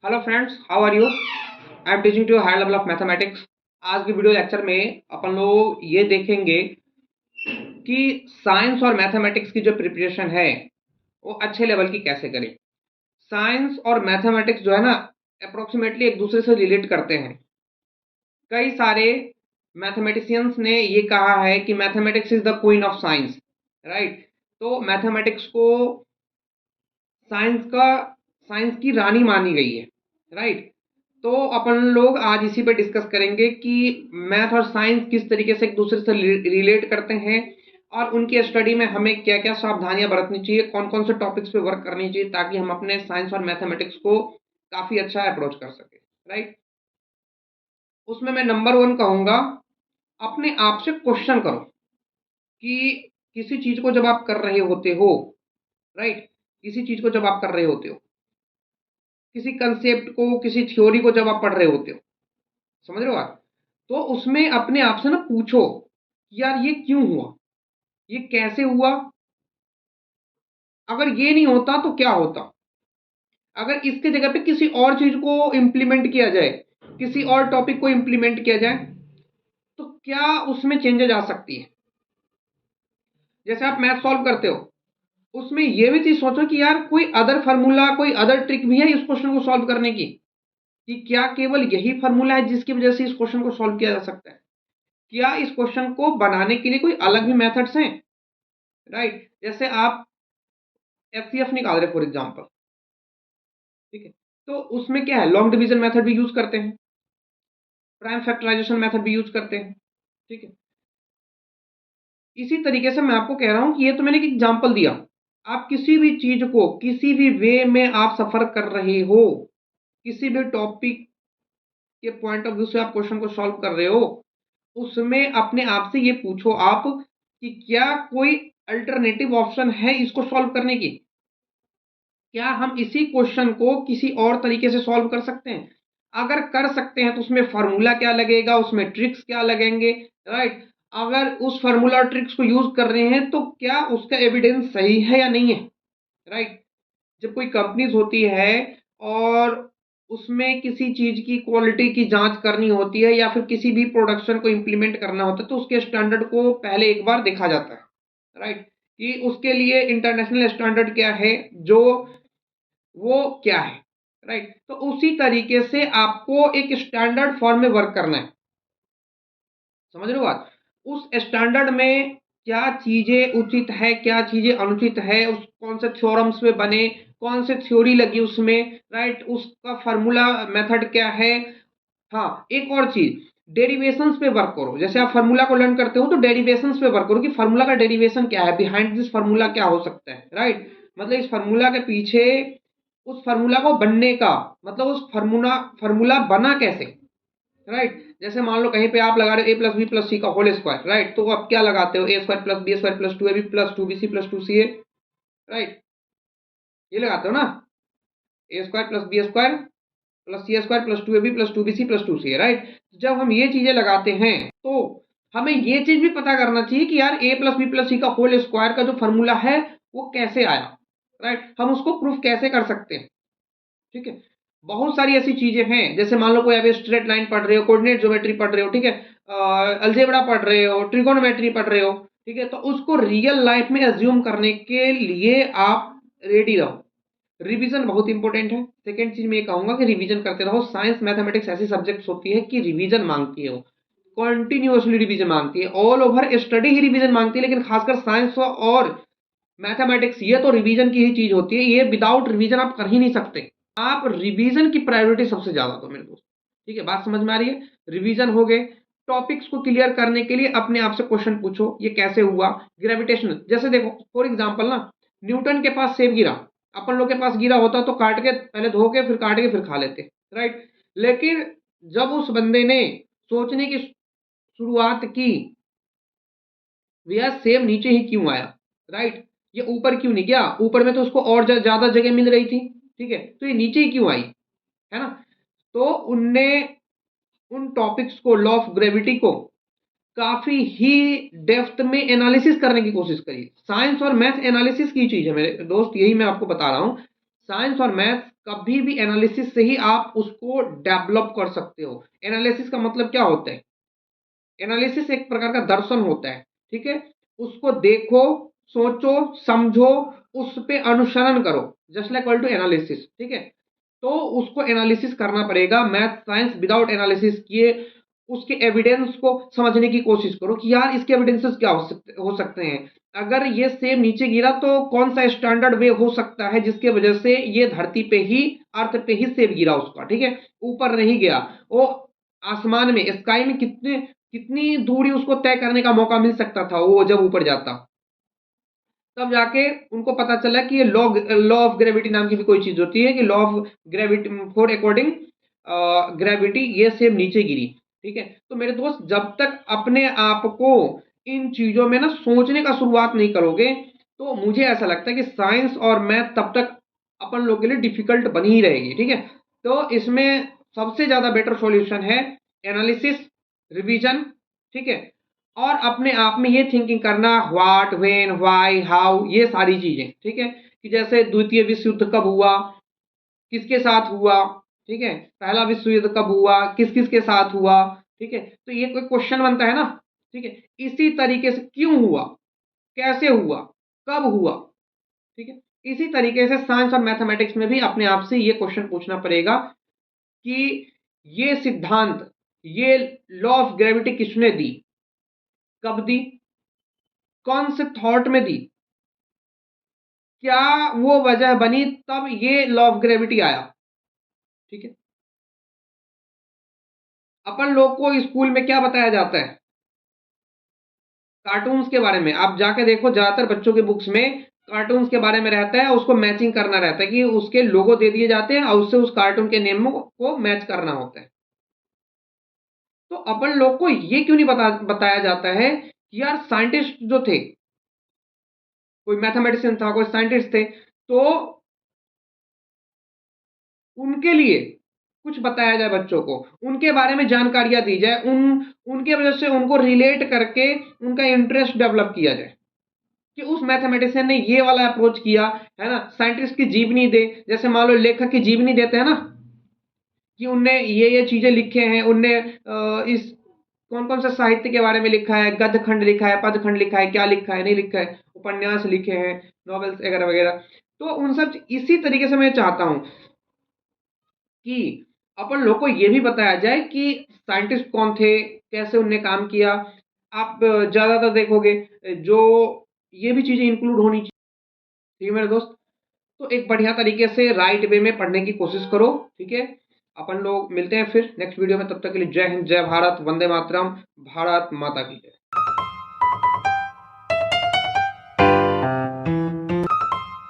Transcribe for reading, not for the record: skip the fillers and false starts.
Hello friends, how are you? I am teaching to higher level of mathematics. आज की video lecture में अपन लोग ये देखेंगे कि साइंस और मैथमेटिक्स की जो प्रिपरेशन है वो अच्छे लेवल की कैसे करें। साइंस और मैथमेटिक्स जो है ना, अप्रोक्सीमेटली एक दूसरे से रिलेट करते हैं। कई सारे मैथमेटिशियंस ने ये कहा है कि mathematics is the queen of science, right? तो मैथमेटिक्स को साइंस का साइंस की रानी मानी गई है, राइट? तो अपन लोग आज इसी पे डिस्कस करेंगे कि मैथ और साइंस किस तरीके से एक दूसरे से रिलेट करते हैं और उनकी स्टडी में हमें क्या क्या सावधानियां बरतनी चाहिए, कौन कौन से टॉपिक्स पे वर्क करनी चाहिए ताकि हम अपने साइंस और मैथमेटिक्स को काफी अच्छा अप्रोच कर सके, राइट? उसमें मैं नंबर वन कहूंगा, अपने आप से क्वेश्चन करो कि किसी चीज को जब आप कर रहे होते हो, राइट, किसी चीज को जब आप कर रहे होते हो, किसी कंसेप्ट को, किसी थ्योरी को जब आप पढ़ रहे होते हो, समझ रहे हो आप? तो उसमें अपने आप से ना पूछो कि यार ये क्यों हुआ, ये कैसे हुआ, अगर ये नहीं होता तो क्या होता, अगर इसके जगह पे किसी और चीज को इंप्लीमेंट किया जाए, किसी और टॉपिक को इंप्लीमेंट किया जाए, तो क्या उसमें चेंजेस आ सकती है। जैसे आप मैथ सॉल्व करते हो, उसमें ये भी चीज सोचो कि यार कोई अदर फार्मूला, कोई अदर ट्रिक भी है इस क्वेश्चन को सॉल्व करने की, कि क्या केवल यही फार्मूला है जिसकी वजह से इस क्वेश्चन को सॉल्व किया जा सकता है, क्या इस क्वेश्चन को बनाने के लिए कोई अलग भी मेथड्स हैं, राइट? जैसे आप एफसीएफ निकाल रहे फॉर एग्जांपल, ठीक है, तो उसमें क्या है, लॉन्ग डिवीजन मेथड भी यूज करते हैं, प्राइम फैक्टराइजेशन मेथड भी यूज करते हैं, ठीक है। इसी तरीके से मैं आपको कह रहा हूं कि ये तो मैंने एक एग्जांपल दिया, आप किसी भी चीज को किसी भी वे में आप सफर कर रहे हो, किसी भी टॉपिक के पॉइंट ऑफ व्यू से आप क्वेश्चन को सॉल्व कर रहे हो, उसमें अपने आप से ये पूछो आप कि क्या कोई अल्टरनेटिव ऑप्शन है इसको सॉल्व करने की, क्या हम इसी क्वेश्चन को किसी और तरीके से सॉल्व कर सकते हैं, अगर कर सकते हैं तो उसमें फार्मूला क्या लगेगा, उसमें ट्रिक्स क्या लगेंगे, राइट? अगर उस फार्मूला और ट्रिक्स को यूज कर रहे हैं तो क्या उसका एविडेंस सही है या नहीं है, राइट? जब कोई कंपनीज होती है और उसमें किसी चीज की क्वालिटी की जांच करनी होती है या फिर किसी भी प्रोडक्शन को इंप्लीमेंट करना होता है, तो उसके स्टैंडर्ड को पहले एक बार देखा जाता है, राइट? कि उसके लिए इंटरनेशनल स्टैंडर्ड क्या है, जो वो क्या है, राइट? तो उसी तरीके से आपको एक स्टैंडर्ड फॉर्म में वर्क करना है, समझ रहे हो बात? उस स्टैंडर्ड में क्या चीजें उचित है, क्या चीजें अनुचित है, उस कौन से थ्योरम्स में बने, कौन से थ्योरी लगी उसमें, राइट? उसका फार्मूला मेथड क्या है। हाँ, एक और चीज, डेरिवेशंस पे वर्क करो। जैसे आप फार्मूला को लर्न करते हो तो डेरिवेशंस पे वर्क करो कि फार्मूला का डेरिवेशन क्या है, बिहाइंड दिस फार्मूला क्या हो सकता है, राइट? मतलब इस फार्मूला के पीछे, उस फार्मूला को बनने का मतलब, उस फार्मूला फार्मूला बना कैसे, राइट? जैसे मान लो कहीं पे आप लगा रहे हो A plus B plus C का होल स्क्वायर, राइट? तो आप क्या लगाते हो, A square plus B square plus two A B plus two B C plus two C A, right? ये लगाते हो ना, A square plus B square plus C square plus two A B plus two B C plus two C है, right? जब हम ये चीजें लगाते हैं तो हमें ये चीज भी पता करना चाहिए कि यार ए प्लस बी प्लस सी का होल स्क्वायर का जो फॉर्मूला है वो कैसे आया, राइट? हम उसको प्रूफ कैसे कर सकते हैं, ठीक है? बहुत सारी ऐसी चीजें हैं, जैसे मान लो कोई आप स्ट्रेट लाइन पढ़ रहे हो, कोऑर्डिनेट ज्योमेट्री पढ़ रहे हो, ठीक है, अलजेब्रा पढ़ रहे हो, ट्रिगोनोमेट्री पढ़ रहे हो, ठीक है, तो उसको रियल लाइफ में एज्यूम करने के लिए आप रेडी रहो। रिवीजन बहुत इंपॉर्टेंट है। सेकेंड चीज मैं ये कहूंगा कि रिवीजन करते रहो। साइंस मैथमेटिक्स ऐसी सब्जेक्ट्स होती है कि रिवीजन मांगती है, वो कॉन्टिन्यूसली रिवीजन मांगती है, ऑल ओवर स्टडी ही रिवीजन मांगती है, लेकिन खासकर साइंस और मैथमेटिक्स ये तो रिवीजन की ही चीज होती है, ये विदाउट रिवीजन आप कर ही नहीं सकते। आप रिवीजन की प्रायोरिटी सबसे ज्यादा दो मेरे दोस्त, ठीक है? बात समझ में आ रही है? रिवीजन हो गए। टॉपिक्स को क्लियर करने के लिए अपने आप से क्वेश्चन पूछो, ये कैसे हुआ। ग्रेविटेशन, जैसे देखो फॉर एग्जांपल ना, न्यूटन के पास सेब गिरा, अपन लोग के पास गिरा होता तो काट के, पहले धो के फिर काट के फिर खा लेते, राइट? लेकिन जब उस बंदे ने सोचने की शुरुआत की, भैया सेब नीचे ही क्यों आया, राइट? ये ऊपर क्यों नहीं गया, ऊपर में तो उसको और ज्यादा जगह मिल रही थी, ठीक है, तो ये नीचे ही क्यों आई, है ना? तो उनने उन टॉपिक्स को, लॉ ऑफ ग्रेविटी को काफी ही डेप्थ में एनालिसिस करने की कोशिश करी। साइंस और मैथ एनालिसिस की चीज है मेरे दोस्त, यही मैं आपको बता रहा हूं। साइंस और मैथ्स कभी भी एनालिसिस से ही आप उसको डेवलप कर सकते हो। एनालिसिस का मतलब क्या होता है? एनालिसिस एक प्रकार का दर्शन होता है, ठीक है? उसको देखो, सोचो, समझो, उस पे अनुसरण करो, just like equal to analysis, ठीक है? तो उसको एनालिसिस करना पड़ेगा। मैथ साइंस विदाउट एनालिसिस किए उसके एविडेंस को समझने की कोशिश करो कि यार इसके एविडेंसेस क्या हो सकते हैं। अगर ये सेब नीचे गिरा तो कौन सा स्टैंडर्ड वे हो सकता है जिसके वजह से ये धरती पे ही, अर्थ पे ही सेब गिरा उसका, ठीक है? ऊपर नहीं गया वो, आसमान में, स्काई में कितने कितनी दूरी उसको तय करने का मौका मिल सकता था वो जब ऊपर जाता। तब जाके उनको पता चला कि ये लॉ लॉ ऑफ ग्रेविटी नाम की भी कोई चीज होती है कि law of gravity, for according gravity ये सेम नीचे गिरी, ठीक है? तो मेरे दोस्त, जब तक अपने आप को इन चीजों में ना सोचने का शुरुआत नहीं करोगे, तो मुझे ऐसा लगता है कि साइंस और मैथ तब तक अपन लोग के लिए डिफिकल्ट बनी ही रहेगी, ठीक है? तो इसमें सबसे ज्यादा बेटर सॉल्यूशन है एनालिसिस, रिवीजन, ठीक है? और अपने आप में ये थिंकिंग करना, व्हाट, व्हेन, व्हाई, हाउ, ये सारी चीजें, ठीक है? कि जैसे द्वितीय विश्व युद्ध कब हुआ, किसके साथ हुआ, ठीक है? पहला विश्व युद्ध कब हुआ, किस किस के साथ हुआ, ठीक है? तो ये कोई क्वेश्चन बनता है ना, ठीक है? इसी तरीके से क्यों हुआ, कैसे हुआ, कब हुआ, ठीक है? इसी तरीके से साइंस और मैथमेटिक्स में भी अपने आप से ये क्वेश्चन पूछना पड़ेगा कि ये सिद्धांत, ये लॉ ऑफ ग्रेविटी किसने दी, कब दी, कौन से थॉट में दी, क्या वो वजह बनी तब ये लॉ ऑफ ग्रेविटी आया, ठीक है? अपन लोग को स्कूल में क्या बताया जाता है? कार्टून्स के बारे में। आप जाके देखो, ज्यादातर बच्चों के बुक्स में कार्टून्स के बारे में रहता है, उसको मैचिंग करना रहता है कि उसके लोगो दे दिए जाते हैं और उससे उस कार्टून के नेम को मैच करना होता है। तो अपन लोग को ये क्यों नहीं बताया जाता है कि यार साइंटिस्ट जो थे, कोई मैथमेटिशियन था, कोई साइंटिस्ट थे, तो उनके लिए कुछ बताया जाए, बच्चों को उनके बारे में जानकारियां दी जाए, उनके वजह से उनको रिलेट करके उनका इंटरेस्ट डेवलप किया जाए कि उस मैथमेटिशियन ने ये वाला अप्रोच किया है ना। साइंटिस्ट की जीवनी दे, जैसे मान लो लेखक की जीवनी देते हैं ना, कि उनने ये चीजें लिखे हैं, उनने इस कौन कौन से साहित्य के बारे में लिखा है, गद्य खंड लिखा है, पद खंड लिखा है, क्या लिखा है, नहीं लिखा है, उपन्यास लिखे हैं, नॉवेल्स वगैरह वगैरह। तो उन सब इसी तरीके से मैं चाहता हूं कि अपन लोग को ये भी बताया जाए कि साइंटिस्ट कौन थे, कैसे उनने काम किया। आप ज्यादातर देखोगे जो ये भी चीजें इंक्लूड होनी चाहिए, ठीक है मेरे दोस्त? तो एक बढ़िया तरीके से राइट वे में पढ़ने की कोशिश करो, ठीक है? अपन लोग मिलते हैं फिर नेक्स्ट वीडियो में, तब तक के लिए जय हिंद, जय भारत, वंदे मातरम, भारत माता की जय।